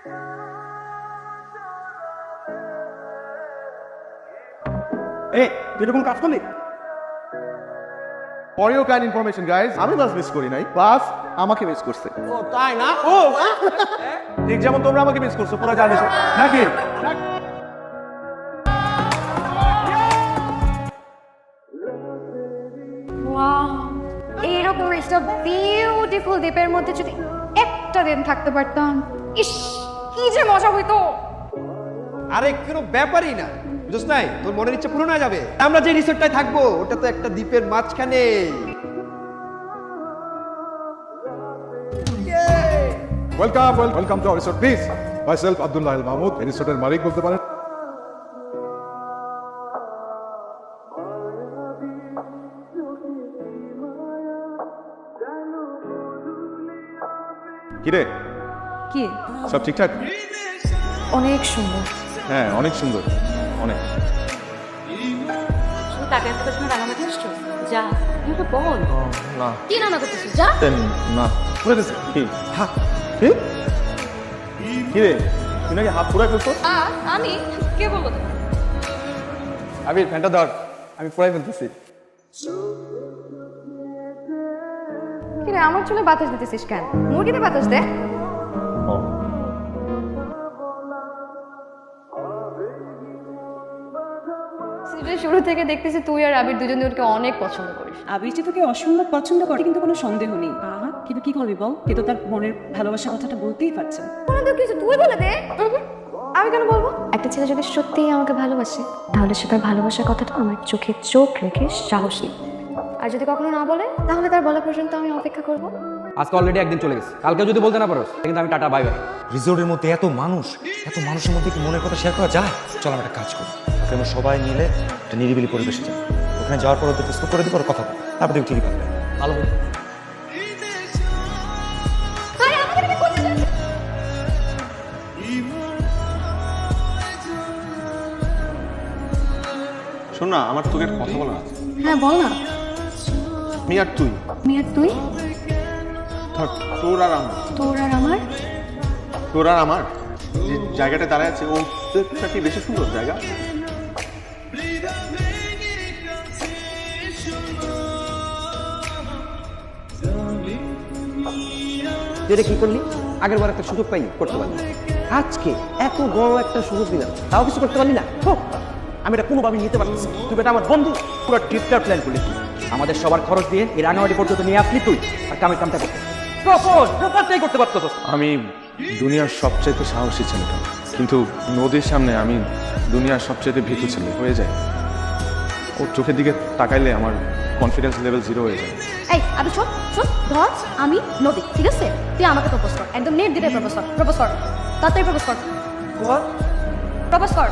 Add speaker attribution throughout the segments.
Speaker 1: এই তুই এরকম কাজ করলি?
Speaker 2: For your kind information, guys, আমি ক্লাস মিস করি নাই, ক্লাস আমাকে মিস করছে।
Speaker 1: ও তাই না? ও ঠিক যেমন তোমরা আমাকে মিস করছো পুরো জানিস নাকি?
Speaker 3: ওয়াও, এইরকম একটা বিউটিফুল দ্বীপের মধ্যে যদি একটা দিন থাকতে পারতাম, ইস কি যে মজা হইতো।
Speaker 4: আরে কোনো ব্যাপারই না, বুঝছ নাই? তোর মনের ইচ্ছা পূরণ হয়ে যাবে। আমরা যে রিসোর্টটায় থাকবো ওটা তো একটা দ্বীপের মাঝখানে।
Speaker 2: Welcome to our resort please. Myself Abdullah Al Mahmud, এই রিসোর্টের মালিক বলতে পারেন। কিরে,
Speaker 3: কি
Speaker 2: সব ঠিকঠাক?
Speaker 3: অনেক সুন্দর।
Speaker 2: হ্যাঁ, অনেক সুন্দর, অনেক।
Speaker 5: টাকা এত পেছনে রাঙামাটি আসছো? যা তুই বল।
Speaker 2: না
Speaker 5: কি রান্না করতেছিস? যা।
Speaker 2: না পুরো দিছে কি? হ্যাঁ কি কিরে, তুই নাকি হাত পুরাই ফেলছো?
Speaker 5: আমি কে বলবো?
Speaker 4: আবির ফ্যানটা ধর, আমি পুরাই ফেলতেছি।
Speaker 3: কিরে আমার চুলে বাতাস দিতেছিস কেন? মুরগিতে বাতাস দে। সিরিয়াল শুরু থেকে দেখতেছি তুই আর আবির দুজনে ওকে অনেক পছন্দ করিস।
Speaker 6: আবির যে তোকে অসম্ভব পছন্দ করে কিন্তু কোনো সন্দেহ নেই। কিন্তু কি করবি বল? কিন্তু তার মনের ভালোবাসার কথাটা বলতেই পারছে না।
Speaker 3: কোনো তো কিছু তুই বলে দে। আমি কেন বলবো? একটা ছেলে যদি সত্যিই আমাকে ভালোবাসে তাহলে সে তার ভালোবাসার কথাটা আমার চোখে চোখ রেখে সাহস নেই। আর যদি কখনো না বলে তাহলে তার বলা পর্যন্ত আমি অপেক্ষা করব।
Speaker 4: আজকে অলরেডি একদিন চলে গেছে, কালকে যদি বলতে না পারোস কিন্তু আমি টাটা বাই বাই।
Speaker 7: রিসোর্টের মধ্যে এত মানুষের মধ্যে কি মনের কথা শেয়ার করা যায়? চল আমরা একটা কাজ করি, ওকে আমরা সবাই মিলে একটা নিরিবিলি পরিবেশে যাই। ওখানে যাওয়ার পর ওদের ডিসকাস করে দিব, ওর কথা বল, তারপর দেখি ঠিকই পারবে।
Speaker 4: ভালো বল।
Speaker 1: শোন না, আমার তোকে একটা কথা বলা আছে।
Speaker 3: হ্যাঁ বল না।
Speaker 1: আমি আর তুই,
Speaker 3: আমি আর তুই,
Speaker 1: ধর তোর আর আমার,
Speaker 3: তোর আর আমার,
Speaker 1: তোর আর আমার যে জায়গাটা দাঁড়ায় আছে ওটা কি বেশি সুন্দর জায়গা?
Speaker 4: এটা কি করলি? আগের বার একটা সুযোগ পাইনি, করতে পারলি। আজকে এত বড় একটা সুযোগ দিলাম, তাও কিছু করতে পারলি না। আমি এটা কোনোভাবে নিতে পারতেছি। তুই বেটা আমার বন্ধু, পুরো ট্রিপটা প্ল্যান করলি তুই। আমাদের সবার খরচ দিয়ে এই রাঙামাটি পর্যন্ত নিয়ে আসলি তুই, আর কামের কামটা করতে প্রপোজটাই করতে পারতো।
Speaker 2: আমি দুনিয়ার সবচেয়ে সাহসী ছেলেটা, কিন্তু নদীর সামনে আমি দুনিয়ার সবচেয়ে ভীতু ছেলে হয়ে যায়। ওর চোখের দিকে তাকাইলে আমার কনফিডেন্স লেভেল 0 হয়ে যায়।
Speaker 3: এই আবি শোন শোন, ধর আমি নদী, ঠিক আছে? তুই আমাকে প্রপোজ কর, একদম নেট দিতে প্রপোজ কর, তাড়াতাড়ি প্রপোজ কর, প্রপোজ কর।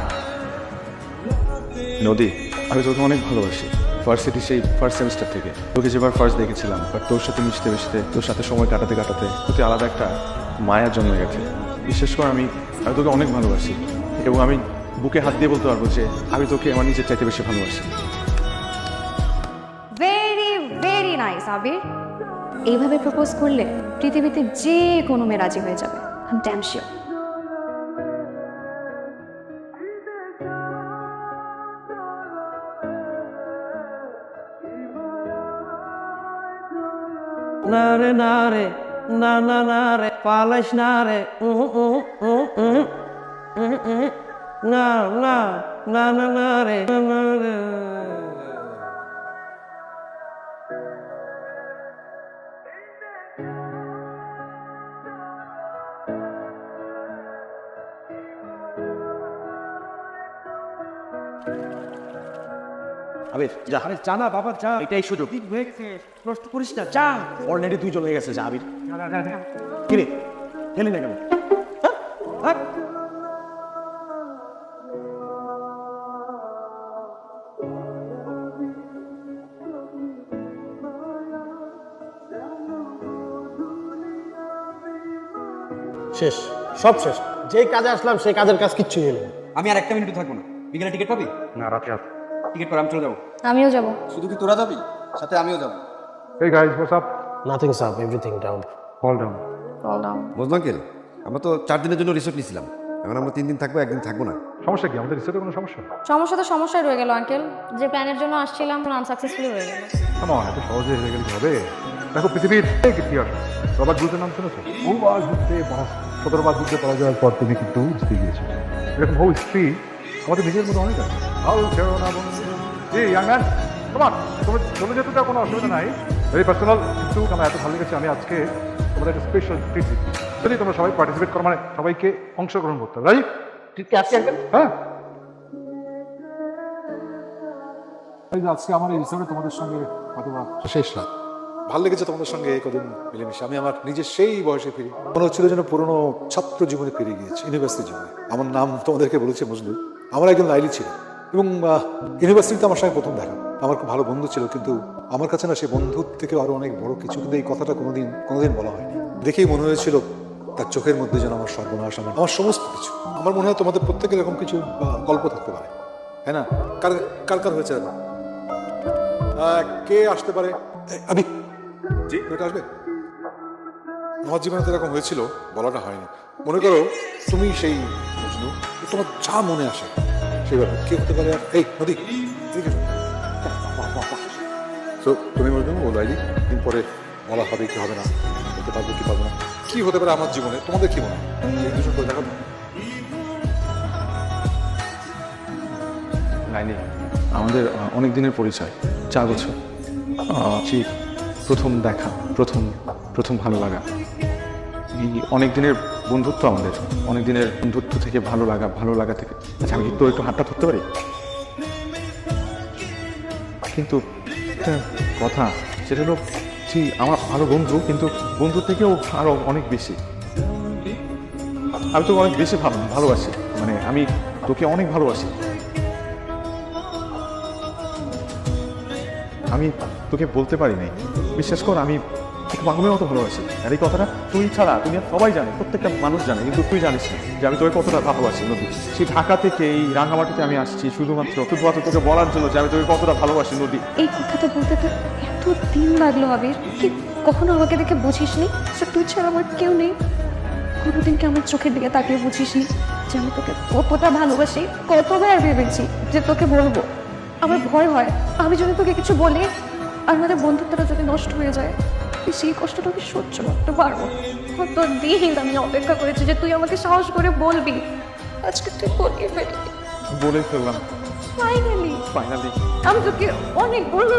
Speaker 2: নদী, আমি তোকে অনেক ভালোবাসি। ভার্সিটি সেই ফার্স্ট সেমিস্টার থেকে তোকে যেবার ফার্স্ট দেখেছিলাম, বাট তোর সাথে মিশতে মিশতে, তোর সাথে সময় কাটাতে কাটাতে তোকে আলাদা একটা মায়া জন্মে গেছে। বিশেষ করে আমি তোকে অনেক ভালোবাসি এবং আমি বুকে হাত দিয়ে বলতে পারবো যে আমি তোকে আমার নিজের চাইতে বেশি ভালোবাসি।
Speaker 3: ভেরি ভেরি নাইস আবির। এইভাবে প্রপোজ করলে পৃথিবীতে যে কোনো মেয়ে রাজি হয়ে যাবে, আই এম ড্যাম শিওর।
Speaker 4: না রে না রে, না না না রে, পালাইস না রে, না না না না না রে, না রে।
Speaker 1: আবির যা, আরে জানা বাবা যা, এটাই সুযোগ। নষ্ট করিস না, যা। অলরেডি 2 জন হয়ে গেছে, যা আবির। কিরে খেলি না কেন?
Speaker 8: শেষ, সব শেষ। যে কাজে আসলাম সেই কাজের কাজ কিচ্ছুই হলো না।
Speaker 4: আমি আর একটা মিনিট থাকবো না। বিকেলে টিকিট পাবি?
Speaker 2: না, রাতে আসো।
Speaker 4: টিকিট করে আমি চলে যাবো।
Speaker 3: আমিও যাব।
Speaker 4: শুধু কি তোরা যাবি? সাথে আমিও যাবো।
Speaker 2: Hey guys, what's up?
Speaker 8: Nothing's up, everything down.
Speaker 2: Hold down.
Speaker 3: Roll down.
Speaker 4: বুঝলাম কি?
Speaker 9: আমরা তো 4 দিনের জন্য রিসোর্ট নিয়েছিলাম, এখন আমরা 3 দিন থাকবো, 1 দিন থাকবো না।
Speaker 2: সমস্যা কি? আমাদের রিসোর্টে কোনো সমস্যা?
Speaker 3: সমস্যা তো সমস্যাই রয়ে গেল আঙ্কেল। যে প্ল্যানের জন্য আসছিলাম আনসাকসেসফুলি হয়ে গেল।
Speaker 2: কেমন এত সহজে হেরে গেলে কি হবে? দেখো পৃথিবীর অনেক ইতিহাস, রবার্ট ব্রুসের নাম শুনেছো? 17 বার যুদ্ধে পরাজয়ের পর তিনি কিন্তু জিতে গিয়েছেন। এরকম বহু স্ত্রী আমাদের নিজের মধ্যে অনেক আছে। তোমার চলে যেতে কোনো অসুবিধা নাই, ভেরি পার্সোনাল, কিন্তু আমার এত ভালো লেগেছে আমি আজকে তোমাদের একটা স্পেশাল ট্রিট দিচ্ছি। যদি তোমরা সবাই পার্টিসিপেট করো, মানে সবাইকে অংশগ্রহণ করতে হবে, রাইট?
Speaker 8: ঠিক আছে আঙ্কেল।
Speaker 2: হ্যাঁ, আজকে আমার এই রিসোর্টে তোমাদের সঙ্গে অথবা শেষ রাত।
Speaker 10: ভালো লেগেছে তোমাদের সঙ্গে এই কদিন মিলেমিশে। আমি আমার নিজের সেই বয়সে ফিরি, মনে হচ্ছিল যেন পুরোনো ছাত্র জীবনে ফিরে গিয়েছি, ইউনিভার্সিটি জীবনে। আমার নাম তোমাদেরকে বলেছি মজনু, আমার একজন লাইলি ছিল এবং ইউনিভার্সিটিতে আমার সঙ্গে প্রথম দেখা। আমার খুব ভালো বন্ধু ছিল, কিন্তু আমার কাছে না সে বন্ধুর থেকে আরো অনেক বড় কিছু, কিন্তু এই কথাটা কোনোদিন বলা হয়নি। দেখেই মনে হয়েছিল তার চোখের মধ্যে যেন আমার সর্বনাশ, আমার সমস্ত কিছু। আমার মনে হয় তোমাদের প্রত্যেকের এরকম কিছু গল্প থাকতে পারে, হ্যাঁ না? কার কার কার হয়েছে এরকম? কে আসতে পারে? আমি জি, এটা আসবে। আমার জীবনে তো এরকম হয়েছিল, বলাটা হয়নি। মনে করো তুমি সেই মজনু, তোমার যা মনে আসে সেইভাবে। কে হতে পারে? আর এই নদী, তুমি মজনু ও লাইলি, দিন পরে বলা হবে কি হবে না, হতে পারবো কি পারবো না, কি হতে পারে আমার জীবনে, তোমাদের কি মনে হয়? এই দুজন করে দেখাবো।
Speaker 2: লাইলি, আমাদের অনেক দিনের পরিচয়, 4 বছর। ঠিক প্রথম দেখা, প্রথম ভালো লাগা, এই অনেক দিনের বন্ধুত্ব আমাদের, অনেক দিনের বন্ধুত্ব থেকে ভালো লাগা থেকে। আচ্ছা, আমি তো একটু হাতটা ধরতে পারি? কিন্তু একটা কথা, সেটা হলো ঠিক আমার ভালো বন্ধু, কিন্তু বন্ধুর থেকেও আরো অনেক বেশি। আমি তোকে অনেক বেশি ভালোবাসি, মানে আমি তোকে অনেক ভালোবাসি। আমি তোকে বলতে পারি নাই, বিশ্বাস কর, আমি তোকে পাগলের মতো ভালোবাসি। আর এই কথাটা তুই ছাড়া দুনিয়া সবাই জানে, প্রত্যেকটা মানুষ জানে, কিন্তু তুই জানিস না যে আমি তোকে কতটা ভালোবাসি। নদী, সেই ঢাকা থেকে এই রাঙামাটিতে আমি আসছি শুধুমাত্র তোকে বলার জন্য যে আমি তোকে কতটা ভালোবাসি। নদী,
Speaker 3: এই কথাটা বলতে তো এত দিন লাগলো আবির, কি কখনো আমাকে দেখে বুঝিসনি যে তুই ছাড়া আমার কেউ নেই? কোনোদিন কি আমার চোখের দিকে তাকিয়ে বুঝিসনি যে আমি তোকে কতটা ভালোবাসি? কতবার ভেবেছি যে তোকে বলবো, আমার ভয় হয় আমি যদি তোকে কিছু বলি আর আমাদের বন্ধুত্বটা যদি নষ্ট হয়ে যায়, সেই কষ্টটা আমি সহ্য করতে পারবো। কত দিন আমি অপেক্ষা করেছি যে তুই আমাকে সাহস করে বলবি, আজকে তুই
Speaker 2: বলে ফেললাম
Speaker 3: ফাইনালি।
Speaker 2: ফাইনালি।
Speaker 3: আমি তোকে অনেক বলবো।